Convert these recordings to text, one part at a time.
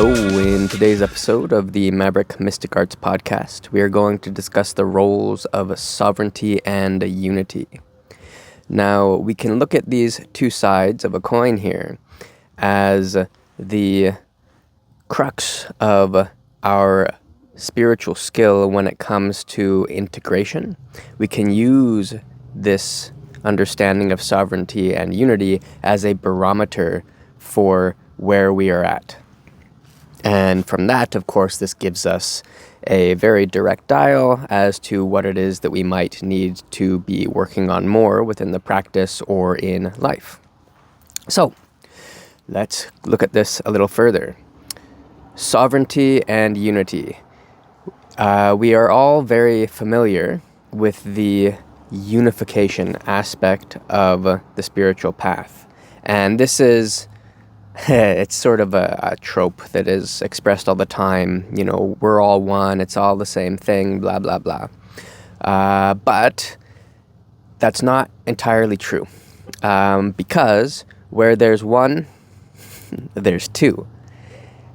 Hello, in today's episode of the Maverick Mystic Arts podcast, we are going to discuss the roles of sovereignty and unity. Now, we can look at these two sides of a coin here as the crux of our spiritual skill when it comes to integration. We can use this understanding of sovereignty and unity as a barometer for where we are at. And from that, of course, this gives us a very direct dial as to what it is that we might need to be working on more within the practice or in life. So, let's look at this a little further. Sovereignty and unity. We are all very familiar with the unification aspect of the spiritual path. And this is it's sort of a trope that is expressed all the time. You know, we're all one, it's all the same thing, blah, blah, blah. But that's not entirely true. Because where there's one, there's two.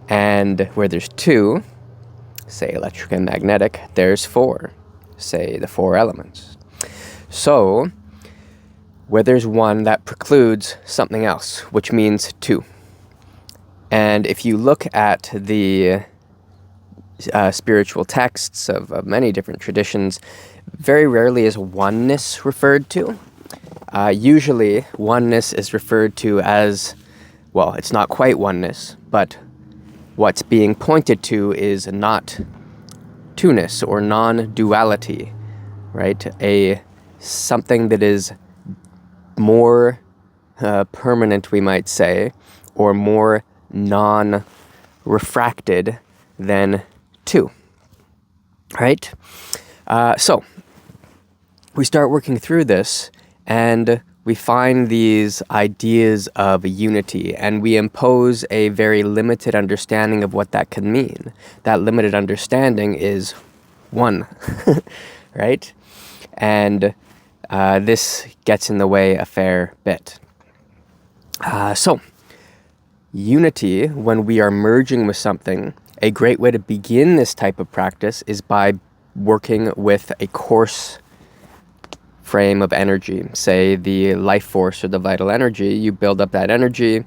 And where there's two, say electric and magnetic, there's four. Say the four elements. So, where there's one, that precludes something else, which means two. And if you look at the spiritual texts of many different traditions, very rarely is oneness referred to. Usually, oneness is referred to as, well, it's not quite oneness, but what's being pointed to is not two-ness or non-duality, right? Something that is more permanent, we might say, or more non-refracted than two, right? So we start working through this and we find these ideas of unity and we impose a very limited understanding of what that can mean. That limited understanding is one, right? And this gets in the way a fair bit. So unity, when we are merging with something, a great way to begin this type of practice is by working with a coarse frame of energy, say the life force or the vital energy. You build up that energy,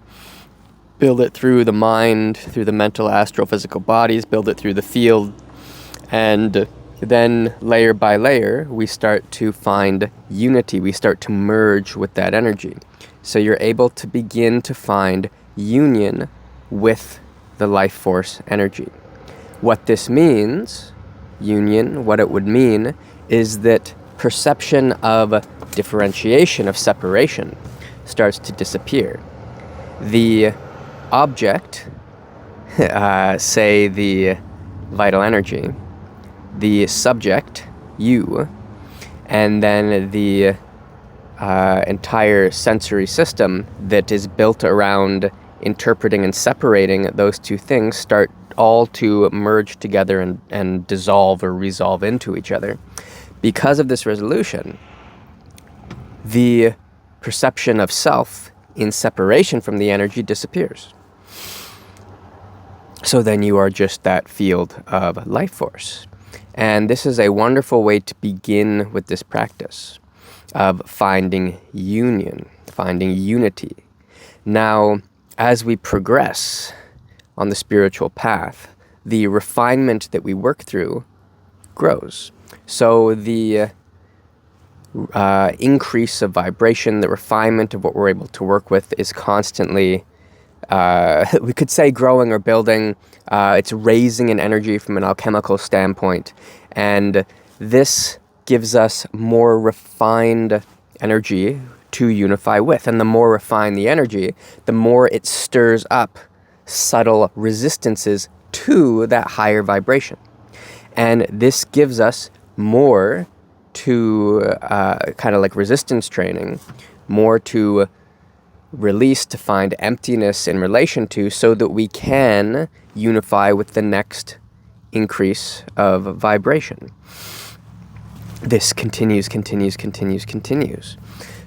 build it through the mind, through the mental, astral, physical bodies, build it through the field, and then layer by layer, we start to find unity. We start to merge with that energy. So you're able to begin to find union with the life force energy. What this means, union, what it would mean, is that perception of differentiation, of separation, starts to disappear. The object, say the vital energy, the subject, you, and then the entire sensory system that is built around interpreting and separating those two things start all to merge together and dissolve or resolve into each other. Because of this resolution, the perception of self in separation from the energy disappears. So then you are just that field of life force. And this is a wonderful way to begin with this practice of finding union, finding unity. Now, as we progress on the spiritual path, the refinement that we work through grows. So the increase of vibration, the refinement of what we're able to work with is constantly, we could say growing or building. It's raising in energy from an alchemical standpoint. And this gives us more refined energy to unify with. And the more refined the energy, the more it stirs up subtle resistances to that higher vibration. And this gives us more to kind of like resistance training, more to release, to find emptiness in relation to, so that we can unify with the next increase of vibration. This continues.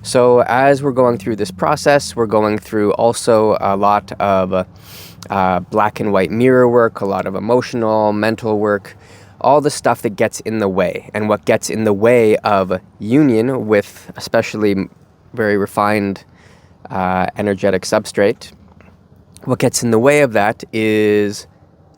So as we're going through this process, we're going through also a lot of black and white mirror work, a lot of emotional, mental work, all the stuff that gets in the way. And what gets in the way of union with especially very refined energetic substrate, what gets in the way of that is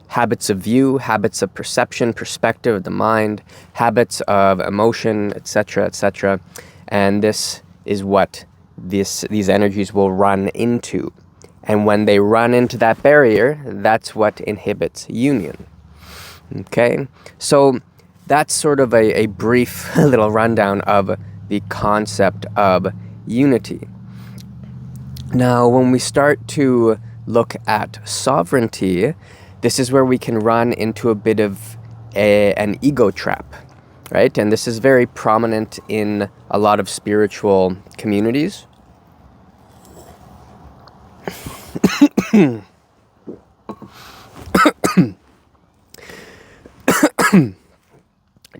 habits of view, habits of perception, perspective of the mind, habits of emotion, etc., etc. And this is what these energies will run into. And when they run into that barrier, that's what inhibits union. Okay? So that's sort of a brief little rundown of the concept of unity. Now, when we start to look at sovereignty, this is where we can run into a bit of an ego trap, right? And this is very prominent in a lot of spiritual communities.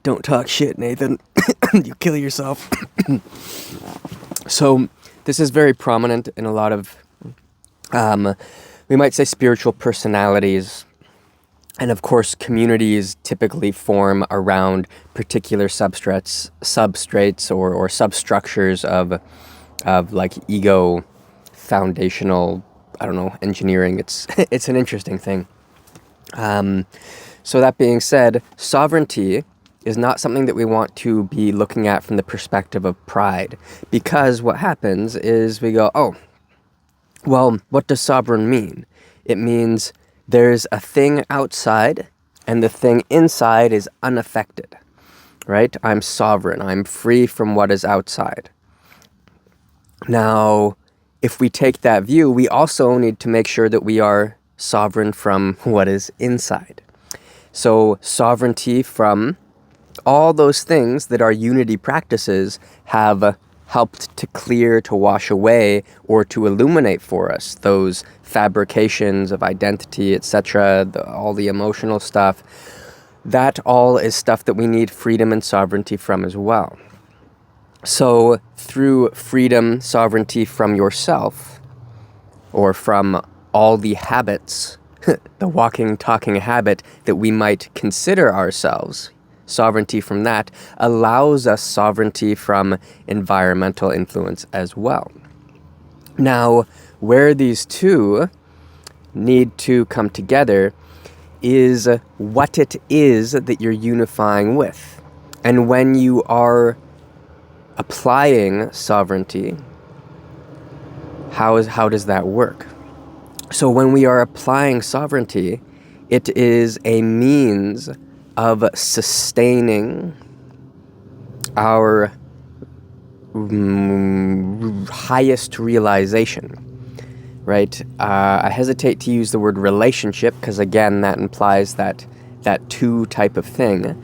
Don't talk shit, Nathan. You kill yourself. So this is very prominent in a lot of, we might say, spiritual personalities. And of course, communities typically form around particular substrates or substructures of like ego foundational, I don't know, engineering. It's an interesting thing. So that being said, sovereignty is not something that we want to be looking at from the perspective of pride, because what happens is we go, oh, well, what does sovereign mean? It means there's a thing outside and the thing inside is unaffected, right? I'm sovereign. I'm free from what is outside. Now, if we take that view, we also need to make sure that we are sovereign from what is inside. So sovereignty from all those things that our unity practices have helped to clear, to wash away, or to illuminate for us, those fabrications of identity, etc., all the emotional stuff, that all is stuff that we need freedom and sovereignty from as well. So through freedom, sovereignty from yourself, or from all the habits, the walking, talking habit that we might consider ourselves, sovereignty from that allows us sovereignty from environmental influence as well. Now, where these two need to come together is what it is that you're unifying with. And when you are applying sovereignty, how does that work? So when we are applying sovereignty, it is a means of sustaining our highest realization, right? I hesitate to use the word relationship because, again, that implies that two type of thing.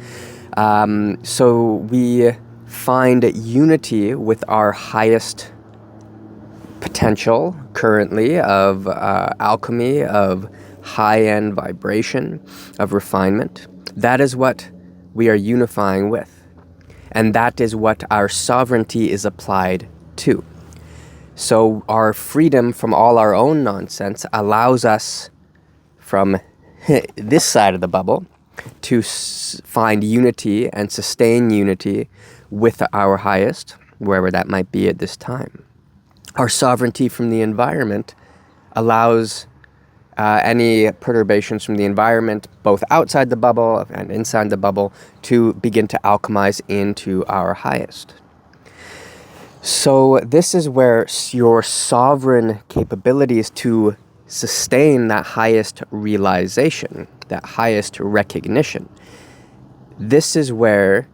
So we find unity with our highest potential currently of alchemy, of high-end vibration, of refinement. That is what we are unifying with. And that is what our sovereignty is applied to. So our freedom from all our own nonsense allows us from this side of the bubble to find unity and sustain unity with our highest, wherever that might be at this time. Our sovereignty from the environment allows any perturbations from the environment, both outside the bubble and inside the bubble, to begin to alchemize into our highest. So this is where your sovereign capabilities to sustain that highest realization, that highest recognition, this is where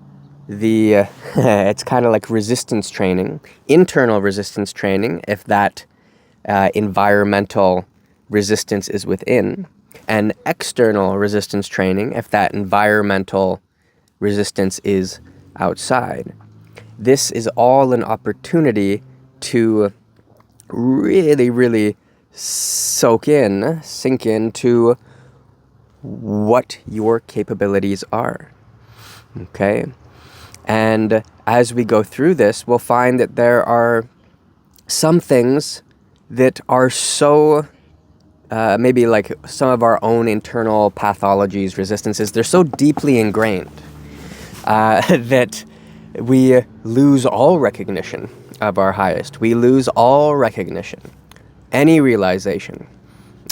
it's kind of like resistance training, internal resistance training, if that environmental resistance is within, and external resistance training if that environmental resistance is outside. This is all an opportunity to really, really sink into what your capabilities are. Okay? And as we go through this, we'll find that there are some things that are so maybe like some of our own internal pathologies, resistances, they're so deeply ingrained that we lose all recognition of our highest. We lose all recognition, any realization.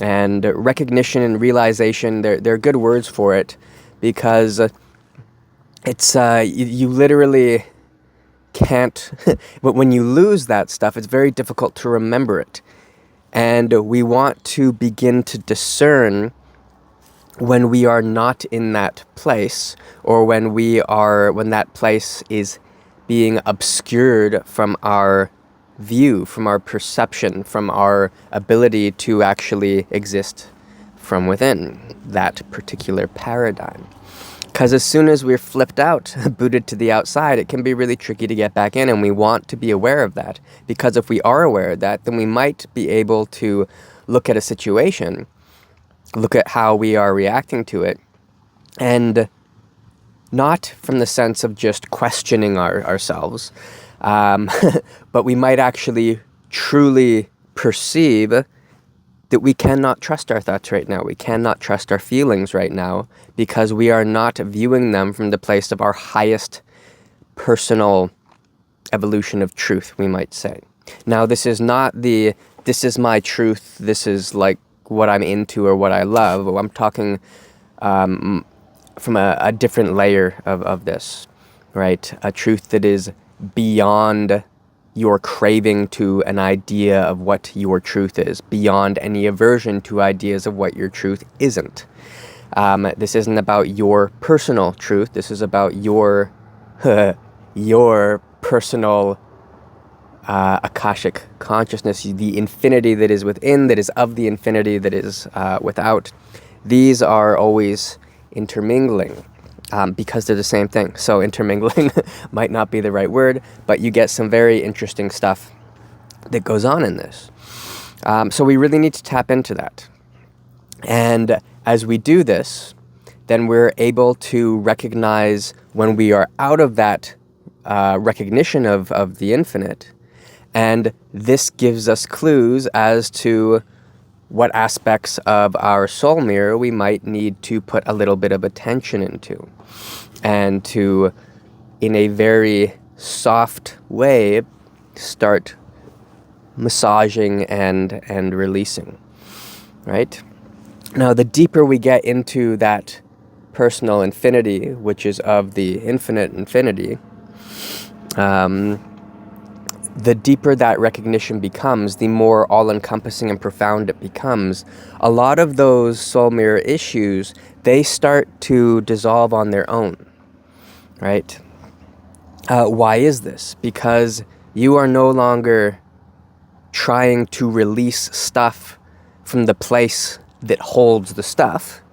And recognition and realization, they're good words for it, because it's you literally can't, but when you lose that stuff, it's very difficult to remember it. And we want to begin to discern when we are not in that place, or when that place is being obscured from our view, from our perception, from our ability to actually exist from within that particular paradigm. Because as soon as we're flipped out, booted to the outside, it can be really tricky to get back in, and we want to be aware of that. Because if we are aware of that, then we might be able to look at a situation, look at how we are reacting to it, and not from the sense of just questioning ourselves, but we might actually truly perceive that we cannot trust our thoughts right now. We cannot trust our feelings right now, because we are not viewing them from the place of our highest personal evolution of truth, we might say. Now, this is not this is my truth, this is like what I'm into or what I love. I'm talking from a different layer of this, right? A truth that is beyond your craving to an idea of what your truth is, beyond any aversion to ideas of what your truth isn't. This isn't about your personal truth. This is about your your personal Akashic consciousness, the infinity that is within, that is of the infinity that is without. These are always intermingling. Because they're the same thing. So intermingling might not be the right word, but you get some very interesting stuff that goes on in this. So we really need to tap into that. And as we do this, then we're able to recognize when we are out of that recognition of the infinite. And this gives us clues as to what aspects of our soul mirror we might need to put a little bit of attention into, and to, in a very soft way, start massaging and releasing, right? Now, the deeper we get into that personal infinity, which is of the infinite infinity, the deeper that recognition becomes, the more all-encompassing and profound it becomes. A lot of those soul mirror issues, they start to dissolve on their own, right? Why is this? Because you are no longer trying to release stuff from the place that holds the stuff.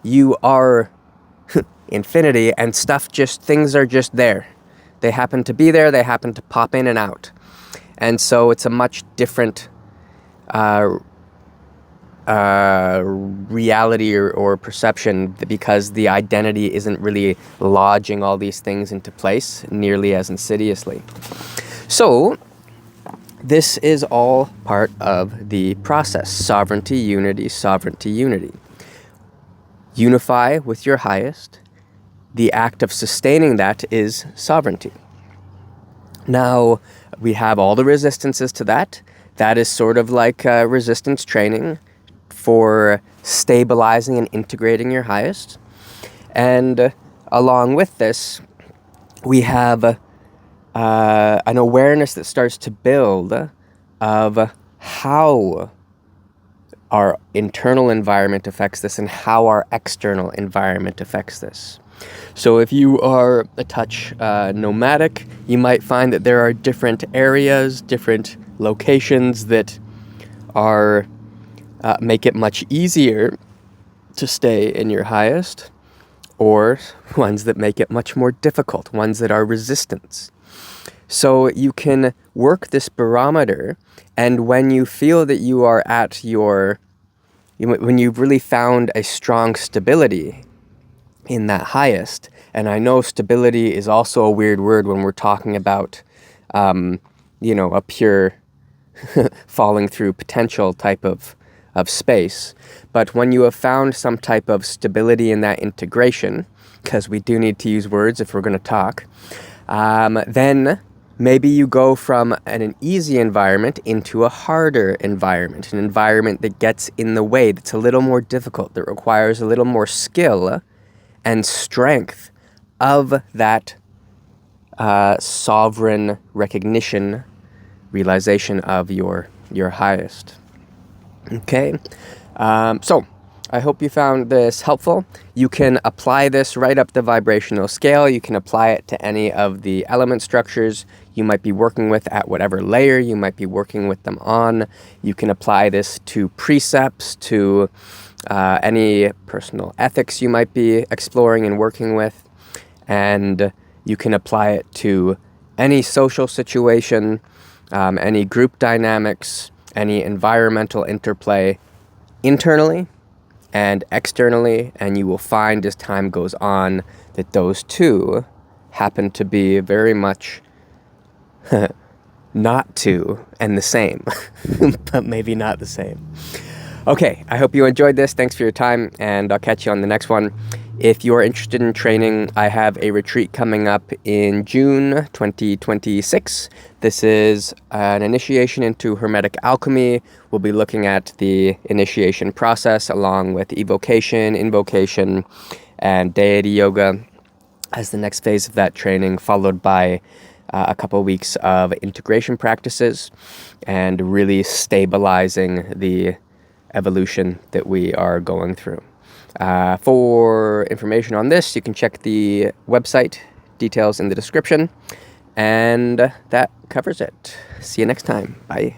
You are infinity, and things are just there. They happen to be there, they happen to pop in and out. And so it's a much different reality or perception, because the identity isn't really lodging all these things into place nearly as insidiously. So this is all part of the process. Sovereignty, unity, sovereignty, unity. Unify with your highest. The act of sustaining that is sovereignty. Now, we have all the resistances to that. That is sort of like resistance training for stabilizing and integrating your highest. And along with this, we have an awareness that starts to build of how our internal environment affects this and how our external environment affects this. So if you are a touch nomadic, you might find that there are different areas, different locations that are make it much easier to stay in your highest, or ones that make it much more difficult, ones that are resistance. So you can work this barometer, and when you feel that you are at when you've really found a strong stability in that highest, and I know stability is also a weird word when we're talking about, a pure falling through potential type of of space. But when you have found some type of stability in that integration, because we do need to use words if we're going to talk, then maybe you go from an easy environment into a harder environment, an environment that gets in the way, that's a little more difficult, that requires a little more skill and strength of that sovereign recognition, realization of your highest. Okay, so I hope you found this helpful. You can apply this right up the vibrational scale. You can apply it to any of the element structures you might be working with at whatever layer you might be working with them on. You can apply this to precepts, to any personal ethics you might be exploring and working with. And you can apply it to any social situation, any group dynamics, any environmental interplay internally and externally, and you will find as time goes on that those two happen to be very much not two and the same, but maybe not the same. Okay, I hope you enjoyed this. Thanks for your time, and I'll catch you on the next one. If you are interested in training, I have a retreat coming up in June 2026. This is an initiation into Hermetic Alchemy. We'll be looking at the initiation process along with evocation, invocation, and deity yoga as the next phase of that training, followed by a couple weeks of integration practices and really stabilizing the evolution that we are going through. For information on this, you can check the website, details in the description, and that covers it. See you next time. Bye.